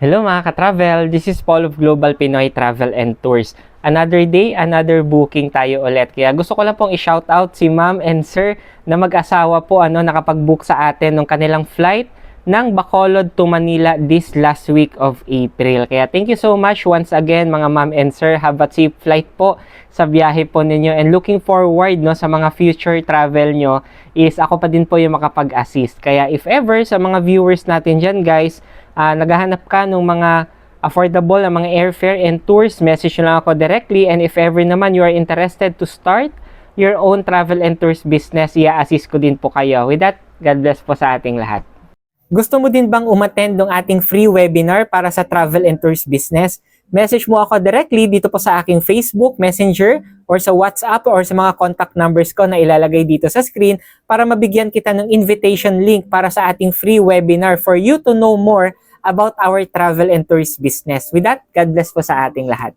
Hello mga ka-travel, this is Paul of Global Pinoy Travel and Tours. Another day, another booking tayo ulit. Kaya gusto ko lang pong i-shoutout si ma'am and sir na mag-asawa po nakapag-book sa atin ng kanilang flight ng Bacolod to Manila this last week of April. Kaya thank you so much once again mga ma'am and sir. Have a safe flight po sa biyahe po ninyo, and looking forward sa mga future travel nyo is ako pa din po yung makapag-assist. Kaya if ever sa mga viewers natin dyan guys, naghahanap ka ng mga affordable na mga airfare and tours, message nyo lang ako directly. And if ever naman you are interested to start your own travel and tours business, i-assist ko din po kayo. With that, God bless po sa ating lahat. Gusto mo din bang umattend ng ating free webinar para sa travel and tours business? Message mo ako directly dito po sa aking Facebook, Messenger, or sa WhatsApp, or sa mga contact numbers ko na ilalagay dito sa screen para mabigyan kita ng invitation link para sa ating free webinar for you to know more about our travel and tours business. With that, God bless po sa ating lahat.